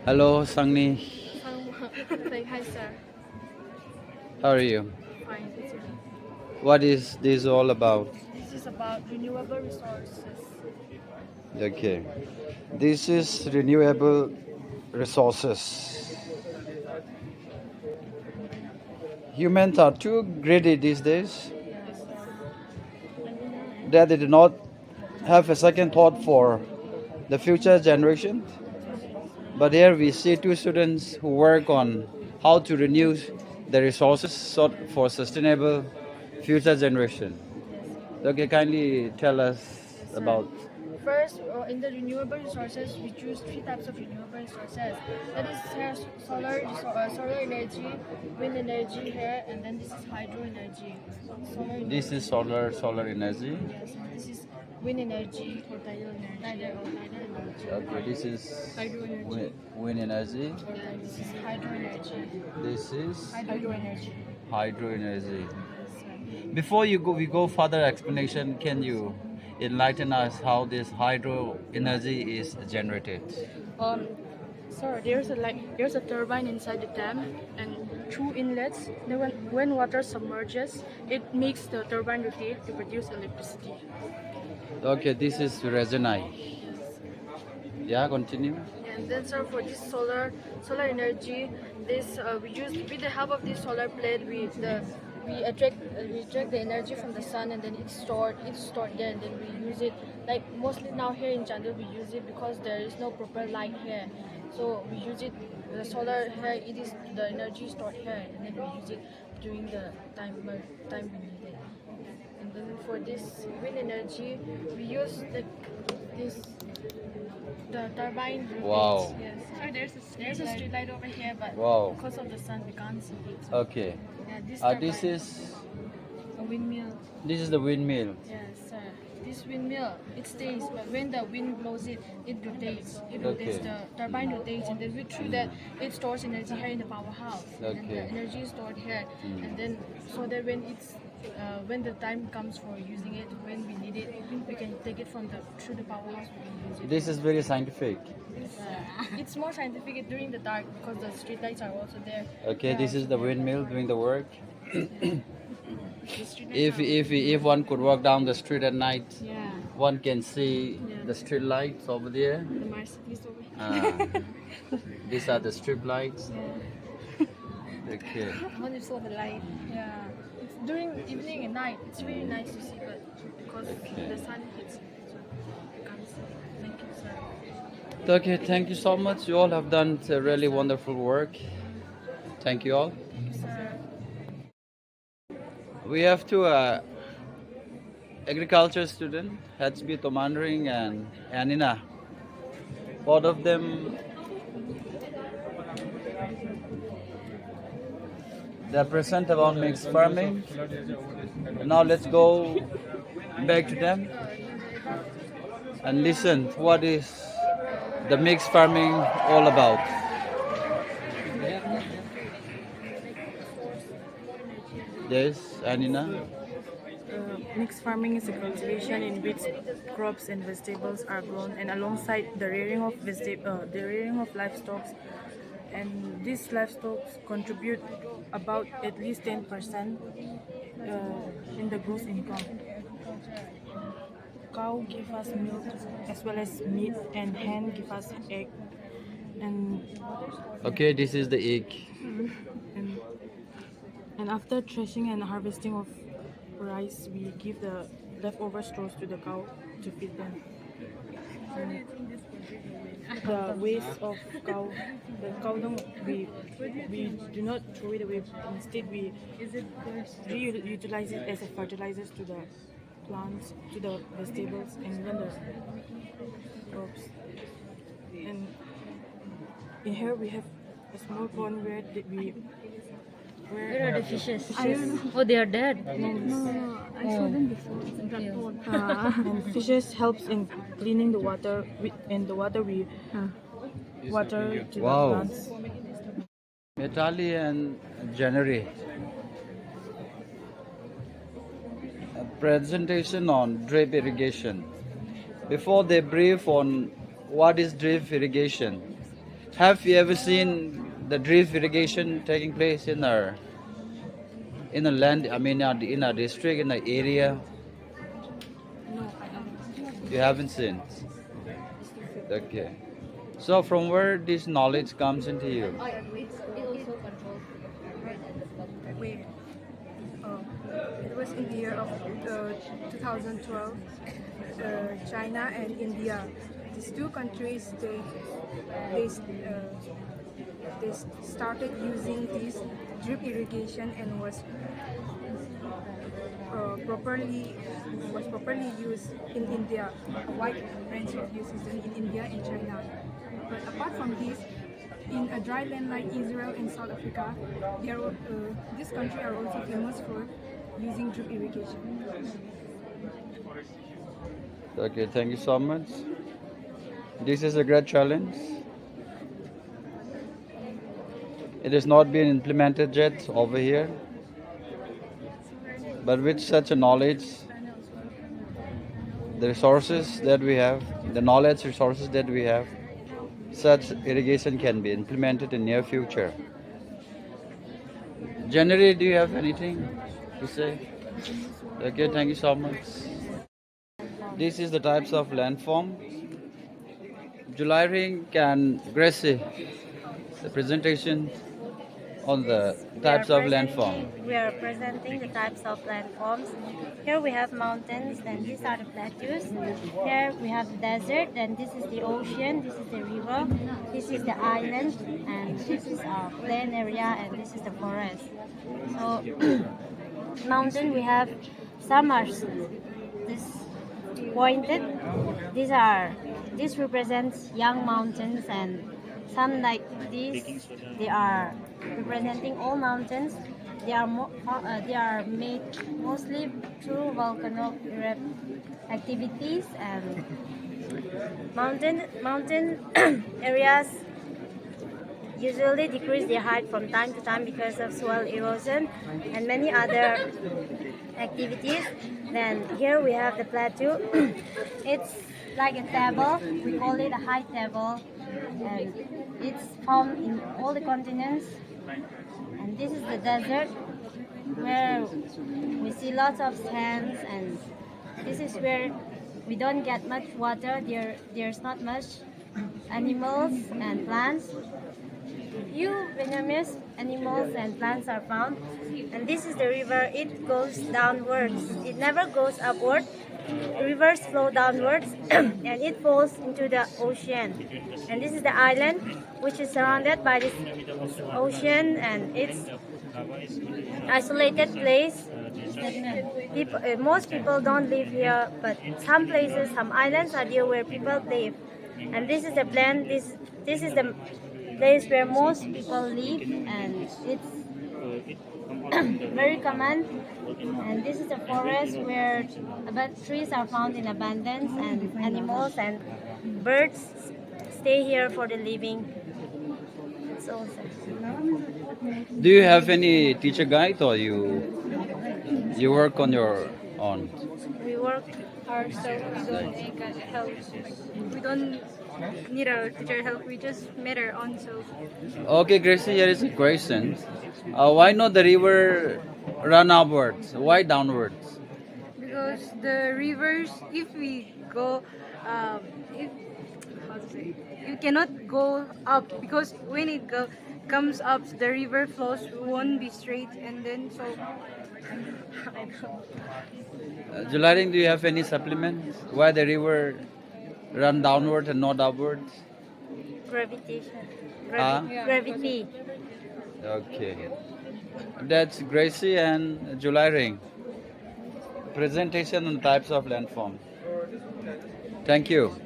Hello, Sangni. Hi, sir. How are you? Fine. What is this all about? This is about renewable resources. Okay. This is renewable resources. Humans are too greedy these days that they do not have a second thought for the future generation. But here we see two students who work on how to renew the resources for sustainable future generation. Okay, kindly tell us Yes, sir. about. First, in the renewable resources, we choose three types of renewable resources. That is solar energy, wind energy here, and then this is hydro energy. Solar This energy. is solar energy. Yes, and this is wind energy or tidal energy. Okay, this is Hydro energy. wind energy. And this is hydro energy. This is Hydro energy. hydro energy. Yes, sir. Before we go further explanation, can you enlighten us how this hydro energy is generated? Um, Sir, there's a turbine inside the dam, and through inlets, then when water submerges, it makes the turbine rotate to produce electricity. Okay, this is Regenai. Yeah, continue. And then, sir, for this solar energy, this with the help of this solar plate, we attract the energy from the sun, and then it's stored there, and then we use it. Like mostly now here in Chandel, we use it because there is no proper light here, so we use it. The solar here, it is the energy stored here, and then we use it during the time we need it. And then for this wind energy, we use this the turbine rotates. Wow. Yes. So there's a street light over here, but Wow. because of the sun, we can't see it. So, Okay. yeah, this This turbine, is a windmill. the windmill. Yes, sir. This windmill, it stays, but when the wind blows it, it rotates. It rotates. Okay. The turbine rotates, and then through that, it stores energy here in the powerhouse. And the Okay. energy is stored here, and then so that when the time comes for using it, when we need it, we can take it through the powerhouse. We can use it. This is very scientific. It's more scientific during the dark because the street lights are also there. Okay, this is the windmill doing the work. The street lights If one could walk down the street at night, yeah, one can see Yeah. the street lights over there. the Mercedes over here. These are the strip lights. Yeah. Okay. When you saw the light, yeah. It's during evening and night. It's really nice to see, but because the sun hits, so you can't see. Thank you, sir. Okay, thank you so much. You all have done a really wonderful work. Thank you all. Sir. We have two agriculture students, HB Tomandring and Anina. Both of them, they're present about mixed farming. Now let's go back to them and listen what is the mixed farming all about. Yes, Anina. Mixed farming is a cultivation in which crops and vegetables are grown, and alongside the rearing of livestock, and these livestock contribute about at least 10% in the gross income. Cow give us milk as well as meat, and hen give us egg, and Okay, this is the egg. and, and after threshing and harvesting of rice, we give the leftover straws to the cow to feed them. And the waste of the cow dung, we do not throw it away. Instead, we reutilize it as a fertilizer to the plants, to the vegetables, and even the crops. And in here we have a small pond Where are the fishes? I don't know. Oh, they are dead. I saw them before. In that pond. And fishes helps in cleaning the water, and the water we water to Wow. the plants. Metali and January. A presentation on drip irrigation. Before they brief on what is drip irrigation, Have you ever seen the drip irrigation taking place in a land? I mean, in a district, in an area? No, I haven't. You haven't seen. Okay. So from where this knowledge comes into you? Wait, it was in the year of 2012. China and India, these two countries, they started using this drip irrigation and properly used in India. A wide range of uses in India and China. But apart from this, in a dry land like Israel and South Africa, this country are also famous for using drip irrigation. Okay, thank you so much. This is a great challenge. It has not been implemented yet over here, but with such a knowledge, the resources that we have, the knowledge resources that we have, such irrigation can be implemented in near future. Generally, do you have anything to say? Okay, thank you so much. This is the types of landform. July ring and Gracie, the presentation on the types of landform. We are presenting the types of landforms. Here we have mountains, then these are the plateaus. Here we have the desert, then this is the ocean, this is the river, this is the island, and this is our plain area, and this is the forest. So, mountain we have some are this pointed. This represents young mountains, and some like these, they are representing all mountains. They are made mostly through volcanic activities, and mountain areas usually decrease their height from time to time because of soil erosion and many other activities. Then here we have the plateau. It's like a table. We call it a high table. And it's found in all the continents. And this is the desert where we see lots of sands, and this is where we don't get much water. There's not much animals and plants. Few venomous animals and plants are found. And this is the river. It goes downwards. It never goes upward. Rivers flow downwards and it falls into the ocean. And this is the island which is surrounded by this ocean, and it's isolated place. Most people don't live here, but some places, some islands are there where people live. And this is the plan. This is the place where most people live, and it's very common. And this is a forest where trees are found in abundance, and animals and birds stay here for the living. So, Do you have any teacher guide, or you work on your own? we work Ourselves, we don't need help. We don't need our teacher help. We just made our own self. Okay, Gracie, here is a question. Why not the river run upwards? Why downwards? Because the rivers, if we go, if how to say, you cannot go up because when it comes up, the river flows won't be straight, and then so. I don't. Jularing, do you have any supplements? Why the river run downwards and not upwards? gravitation. Gravity. Gravity. Okay. That's Gracie and Jularing. Presentation on types of landform. Thank you.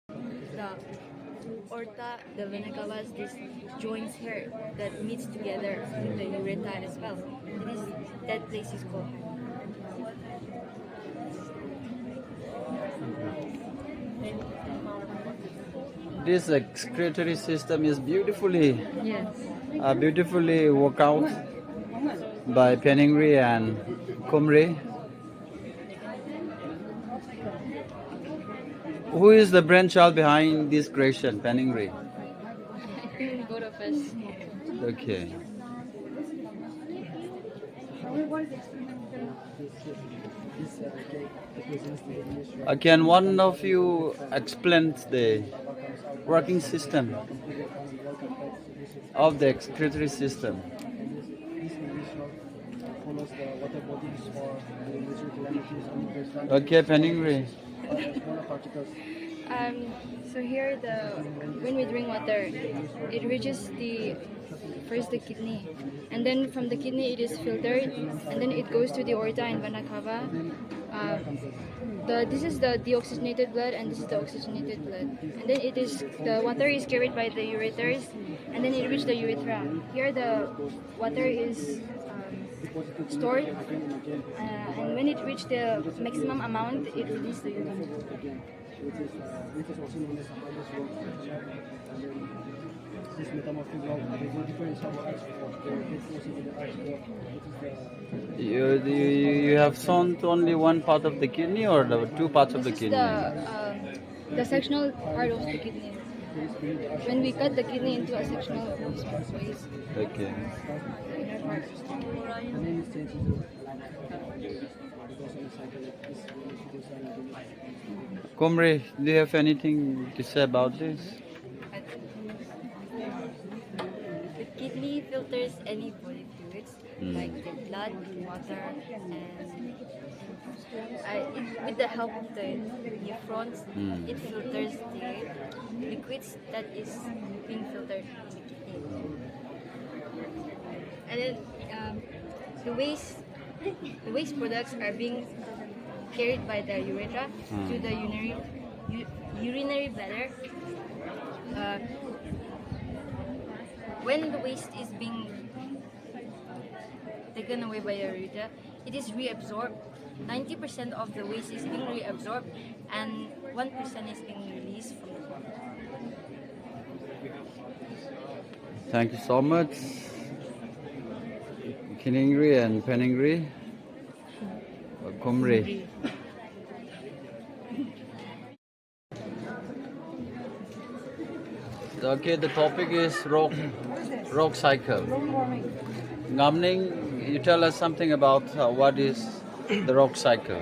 The aorta, the vena cava, these joints here that meets together with the urethra as well. That place is called. This excretory system is beautifully Yes. worked out by Penningry and Kumri. Who is the brainchild behind this creation, Penningry? surface. Okay. Can one of you explain the working system of the excretory system? Okay, Peningri. So here when we drink water, it reaches first the kidney, and then from the kidney it is filtered, and then it goes to the aorta and vena cava. This is the deoxygenated blood, and this is the oxygenated blood, and then the water is carried by the ureters, and then it reaches the urethra. Here the water is stored, and when it reaches the maximum amount, it releases the urine. Which is also known as the hardest rock in China. This metamorphic rock, there is a difference of ice rock. It's also the ice rock, which is You have found only one part of the kidney or the two parts of the This is kidney? the sectional part of the kidney. When we cut the kidney into a sectional ways, Okay. the inner part. the name is changed to because of the cycle. Kumri, do you have anything to say about this? The kidney filters any body fluids like the blood, water, and with the help of the nephrons, it filters the liquids that is being filtered in the kidney. And then the waste products are being carried by the urethra to the urinary bladder. When the waste is being taken away by the urethra, it is reabsorbed. 90% of the waste is being reabsorbed, and 1% is being released from the body. Thank you so much, Kiningri and Peningri. Kumri. Okay, the topic is rock cycle. Ngamning, you tell us something about what is the rock cycle.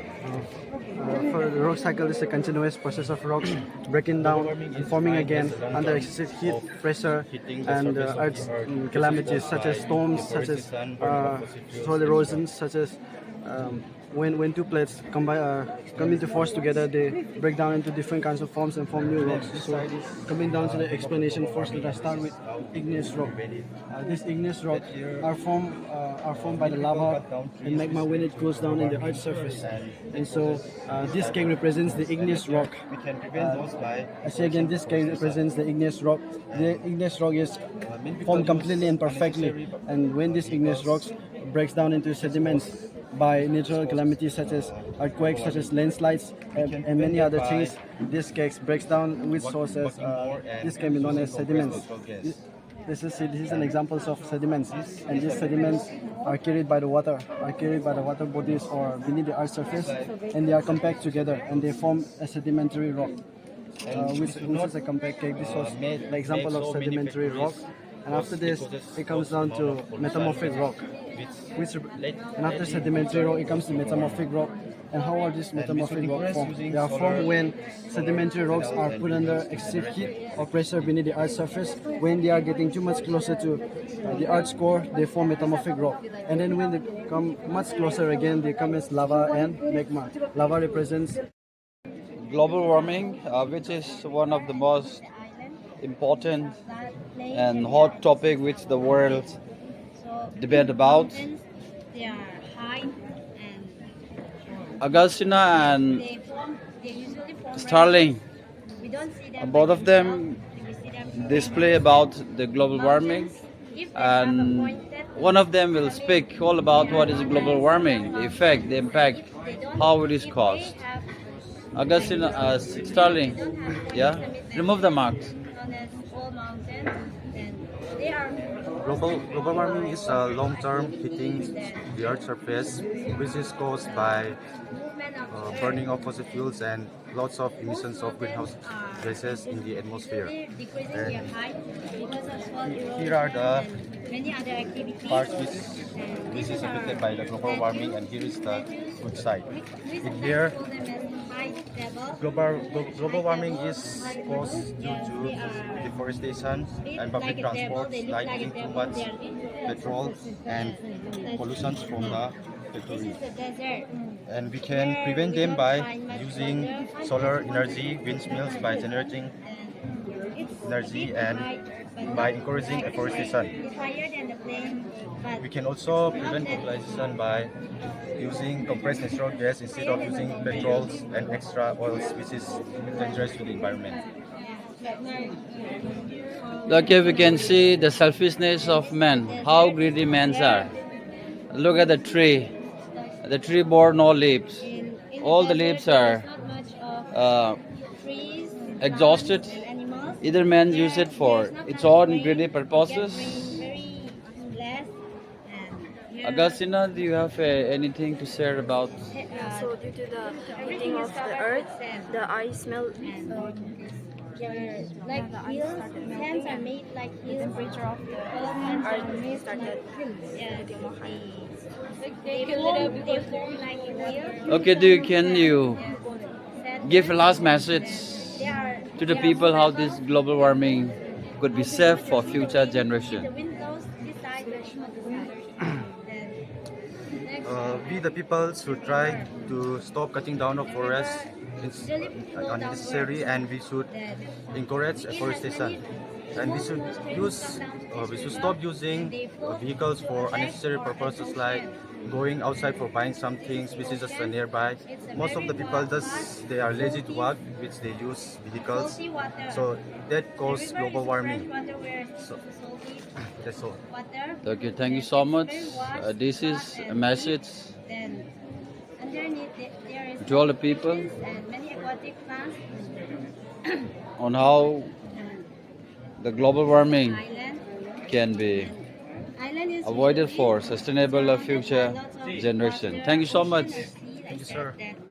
For the rock cycle is a continuous process of rocks breaking down and forming again under excessive heat, pressure, and earth's calamities such as storms, such as soil erosion, such as when two plates come into force together, they break down into different kinds of forms and form new rocks. So coming down to the explanation, first let us start with igneous rock. These igneous rock are formed by the lava and magma when it goes down in the earth's surface. And so this cake represents the igneous rock. I say again, this cake represents the igneous rock. The igneous rock is formed completely and perfectly, and when these igneous rocks breaks down into sediments by natural calamities such as earthquakes, such as landslides, and many other things, this cake breaks down with sources. This can be known as sediments. This is an example of sediments, and these sediments are carried by the water, bodies or beneath the earth's surface, and they are compact together and they form a sedimentary rock. Which is a compact cake. This was the example of sedimentary rock. And after this, it comes down to metamorphic rock. And after sedimentary rock, it comes to metamorphic rock. And how are these metamorphic rocks formed? They are formed when sedimentary rocks are put under excessive heat or pressure beneath the earth's surface. When they are getting too much closer to the earth's core, they form metamorphic rock. And then when they come much closer again, they come as lava and magma. Lava represents Global warming, which is one of the most important and hot topic which the world debate about. They are high and Augustina and they usually form. Starling, We don't see them. both of them display about the global warming, and one of them will speak all about what is global warming, the effect, the impact, how it is caused. Augustina, Starling, yeah, remove the marks. Known as wall mountain, and they are Global warming is a long-term heating the Earth's surface, which is caused by movement burning of fossil fuels and lots of emissions of greenhouse gases in the atmosphere. And here are the parts which is affected by the global warming, and here is the good side. In here, global warming is caused due to deforestation and public transport, like using too much petrol and pollution from the factories. And we can prevent them by using solar energy, windmills by generating energy, and by encouraging afforestation. We can also prevent globalization by using compressed natural gas instead of using petrols and extra oils, which is dangerous to the environment. Okay, we can see the selfishness of men, how greedy men are. Look at the tree bore no leaves. All the leaves are exhausted. Either men use it for its own greedy purposes. Augustina, do you have anything to share about? So due to the heating of the earth, the ice melt. Like hills, sands are made like hills. Temperature of the earth started getting more high. They form like hills. Okay, can you give a last message to the people how this global warming could be safe for future The generation? wind blows this side, the wind blows this side. We the people should try to stop cutting down of forests. It's unnecessary, and we should encourage afforestation. And we should stop using vehicles for unnecessary purposes, like going outside for buying some things which is just nearby. Most of the people they are lazy to walk, which they use vehicles, so that causes global warming. So that's all. Okay, thank you so much. This is a message to all the people And many aquatic plants. on how the global warming Island. can be Island is avoided for sustainable future lots of generation. water, Thank you so much. sea, like Thank you, sir. that.